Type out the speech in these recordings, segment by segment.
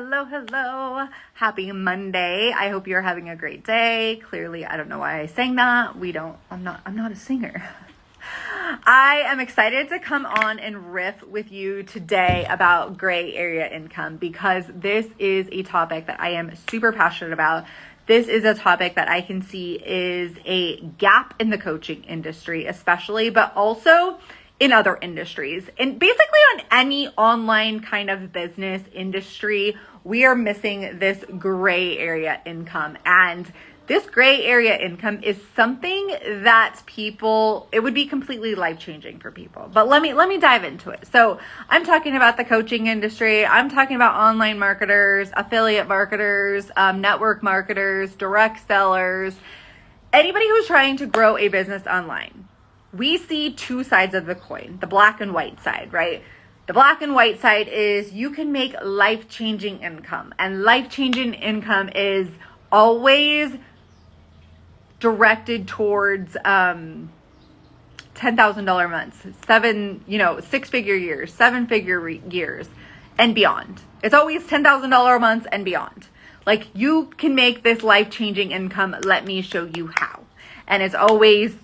Hello. Happy Monday. I hope you're having a great day. Clearly, I don't know why I sang that. I'm not a singer. I am excited to come on and riff with you today about gray area income because this is a topic that I am super passionate about. This is a topic that I can see is a gap in the coaching industry, especially, but also in other industries. And basically on any online kind of business industry, we are missing this gray area income. And this gray area income is something that it would be completely life-changing for people. But let me dive into it. So I'm talking about the coaching industry. I'm talking about online marketers, affiliate marketers, network marketers, direct sellers, anybody who's trying to grow a business online. We see two sides of the coin, the black and white side, right? The black and white side is you can make life-changing income, and life-changing income is always directed towards $10,000 months, six-figure years, seven-figure years, and beyond. It's always $10,000 months and beyond. Like, you can make this life-changing income. Let me show you how. And it's always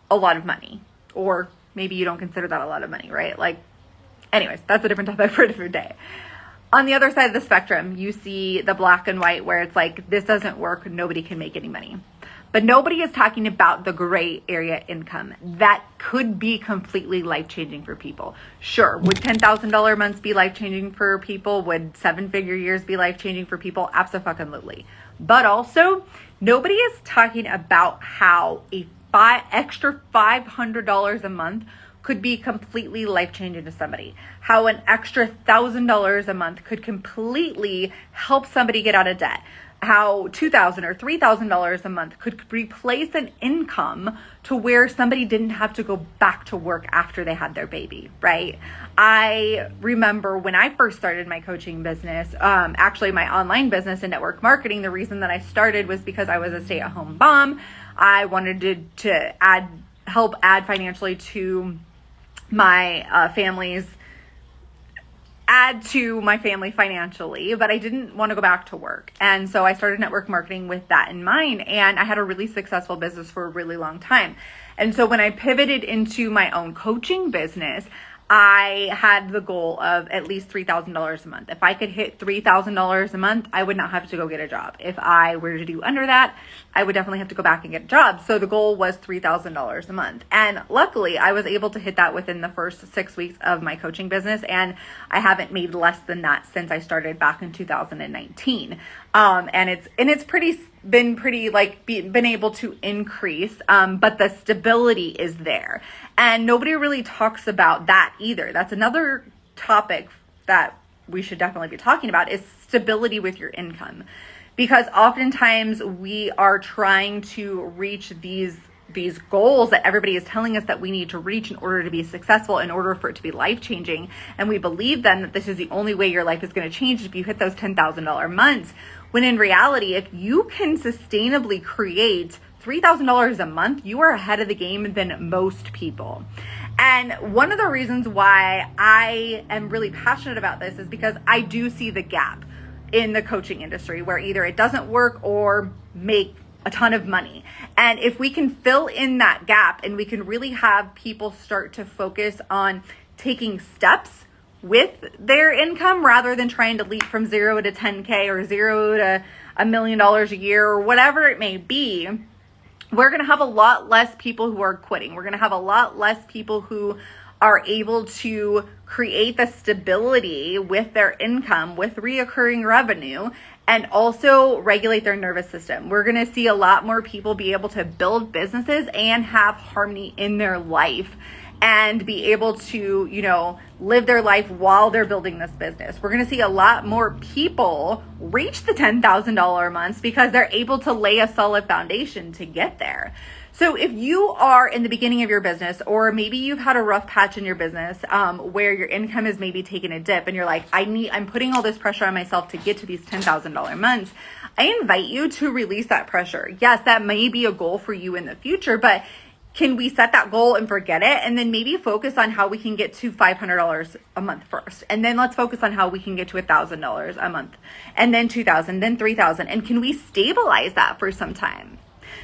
a lot of money, or maybe you don't consider that a lot of money, right? Anyways, that's a different topic for a different day. On the other side of the spectrum, you see the black and white where it's like, this doesn't work, nobody can make any money. But nobody is talking about the gray area income that could be completely life-changing for people. Sure, would $10,000 months be life-changing for people? Would seven-figure years be life-changing for people? Absolutely. But also, nobody is talking about how extra $500 a month could be completely life-changing to somebody. How an extra $1,000 a month could completely help somebody get out of debt. How $2,000 or $3,000 a month could replace an income to where somebody didn't have to go back to work after they had their baby, right? I remember when I first started my coaching business, actually my online business and network marketing, the reason that I started was because I was a stay-at-home mom. I wanted to help add financially to my family financially, but I didn't want to go back to work. And so I started network marketing with that in mind. And I had a really successful business for a really long time. And so when I pivoted into my own coaching business, I had the goal of at least $3,000 a month. If I could hit $3,000 a month, I would not have to go get a job. If I were to do under that, I would definitely have to go back and get a job. So the goal was $3,000 a month. And luckily, I was able to hit that within the first 6 weeks of my coaching business. And I haven't made less than that since I started back in 2019. And it's been able to increase, but the stability is there. And nobody really talks about that either. That's another topic that we should definitely be talking about, is stability with your income. Because oftentimes we are trying to reach these goals that everybody is telling us that we need to reach in order to be successful, in order for it to be life-changing. And we believe then that this is the only way your life is going to change if you hit those $10,000 months. When in reality, if you can sustainably create $3,000 a month, you are ahead of the game than most people. And one of the reasons why I am really passionate about this is because I do see the gap in the coaching industry where either it doesn't work or make a ton of money. And if we can fill in that gap and we can really have people start to focus on taking steps with their income rather than trying to leap from 0 to 10K or 0 to $1 million a year or whatever it may be, we're going to have a lot less people who are quitting. We're going to have a lot less people who are able to create the stability with their income, with reoccurring revenue, and also regulate their nervous system. We're going to see a lot more people be able to build businesses and have harmony in their life and be able to, live their life while they're building this business. We're going to see a lot more people reach the $10,000 months because they're able to lay a solid foundation to get there. So if you are in the beginning of your business, or maybe you've had a rough patch in your business where your income is maybe taking a dip and you're like, I'm putting all this pressure on myself to get to these $10,000 months, I invite you to release that pressure. Yes, that may be a goal for you in the future, but can we set that goal and forget it? And then maybe focus on how we can get to $500 a month first. And then let's focus on how we can get to $1,000 a month, and then 2,000, then 3,000. And can we stabilize that for some time?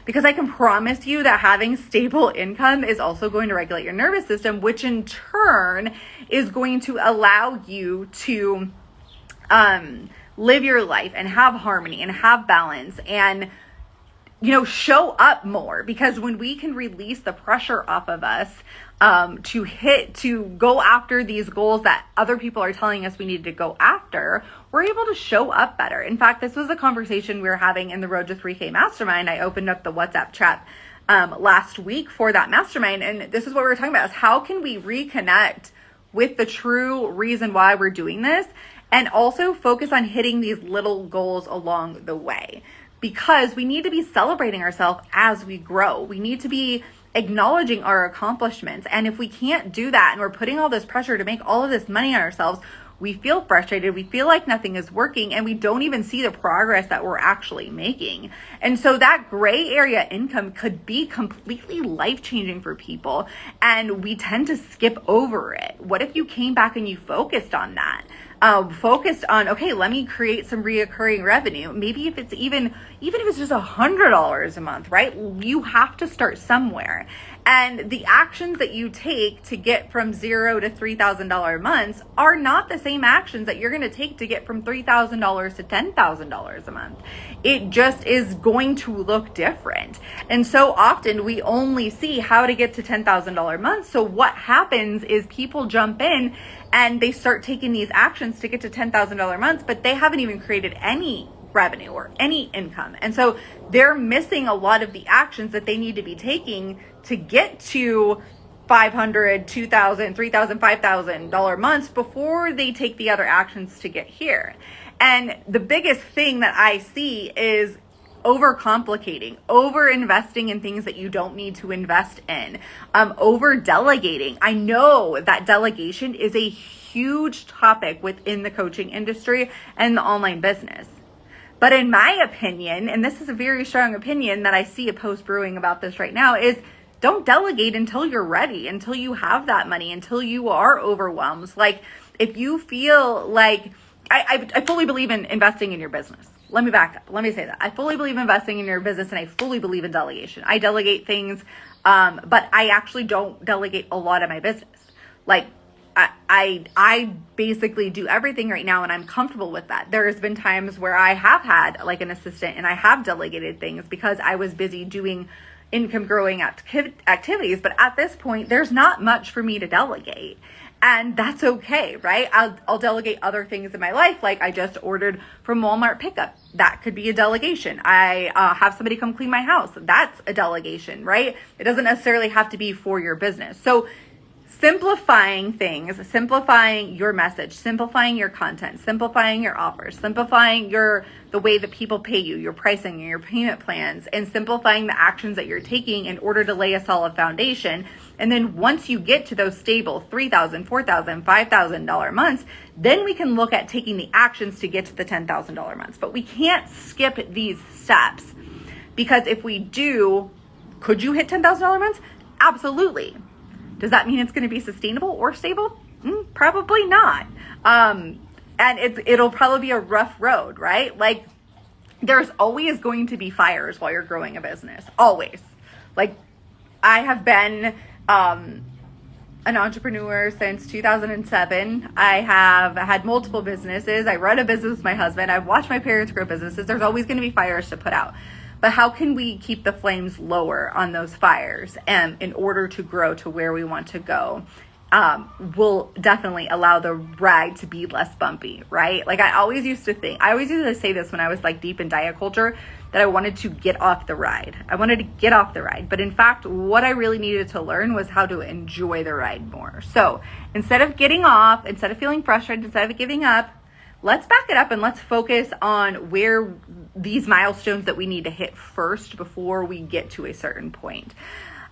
Because I can promise you that having stable income is also going to regulate your nervous system, which in turn is going to allow you to live your life and have harmony and have balance and show up more. Because when we can release the pressure off of us to go after these goals that other people are telling us we need to go after, we're able to show up better. In fact, this was a conversation we were having in the Road to 3K Mastermind. I opened up the WhatsApp chat last week for that mastermind, and this is what we were talking about: is how can we reconnect with the true reason why we're doing this, and also focus on hitting these little goals along the way. Because we need to be celebrating ourselves as we grow. We need to be acknowledging our accomplishments. And if we can't do that and we're putting all this pressure to make all of this money on ourselves, we feel frustrated, we feel like nothing is working, and we don't even see the progress that we're actually making. And so that gray area income could be completely life-changing for people, and we tend to skip over it. What if you came back and you focused on that? Focused on, okay, let me create some reoccurring revenue. Maybe if it's even if it's just $100 a month, right? You have to start somewhere. And the actions that you take to get from $0 to $3,000 months are not the same actions that you're going to take to get from $3,000 to $10,000 a month. It just is going to look different. And so often we only see how to get to $10,000 months. So what happens is people jump in and they start taking these actions to get to $10,000 months, but they haven't even created any revenue or any income. And so they're missing a lot of the actions that they need to be taking to get to $500, $2,000, $3,000, $5,000 months before they take the other actions to get here. And the biggest thing that I see is overcomplicating, over investing in things that you don't need to invest in, over delegating. I know that delegation is a huge topic within the coaching industry and the online business. But in my opinion, and this is a very strong opinion that I see a post brewing about this right now, is don't delegate until you're ready, until you have that money, until you are overwhelmed. Like, if you feel like, I fully believe in investing in your business. Let me back up. Let me say that. I fully believe in investing in your business, and I fully believe in delegation. I delegate things, but I actually don't delegate a lot of my business. Like, I basically do everything right now, and I'm comfortable with that. There's been times where I have had like an assistant and I have delegated things because I was busy doing income growing activities. But at this point, there's not much for me to delegate. And that's okay, right? I'll delegate other things in my life. Like I just ordered from Walmart pickup. That could be a delegation. I have somebody come clean my house. That's a delegation, right? It doesn't necessarily have to be for your business. So simplifying things, simplifying your message, simplifying your content, simplifying your offers, simplifying the way that people pay you, your pricing and your payment plans, and simplifying the actions that you're taking in order to lay a solid foundation. And then once you get to those stable $3,000, $4,000, $5,000 months, then we can look at taking the actions to get to the $10,000 months. But we can't skip these steps, because if we do, could you hit $10,000 months? Absolutely. Does that mean it's going to be sustainable or stable? Probably not. And it'll probably be a rough road, right? Like, there's always going to be fires while you're growing a business. Always. Like, I have been an entrepreneur since 2007. I have had multiple businesses. I run a business with my husband. I've watched my parents grow businesses. There's always going to be fires to put out. But how can we keep the flames lower on those fires in order to grow to where we want to go? Will definitely allow the ride to be less bumpy, right? Like I always used to say this when I was like deep in diet culture, that I wanted to get off the ride. I wanted to get off the ride. But in fact, what I really needed to learn was how to enjoy the ride more. So instead of getting off, instead of feeling frustrated, instead of giving up, let's back it up and let's focus on where these milestones that we need to hit first before we get to a certain point.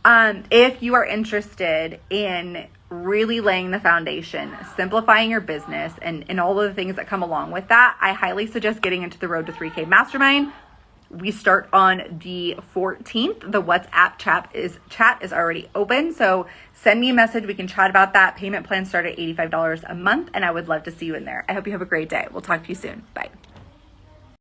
If you are interested in really laying the foundation, simplifying your business, and all of the things that come along with that, I highly suggest getting into the Road to 3K Mastermind. We start on the 14th. The WhatsApp chat is already open. So send me a message. We can chat about that. Payment plans start at $85 a month, and I would love to see you in there. I hope you have a great day. We'll talk to you soon. Bye.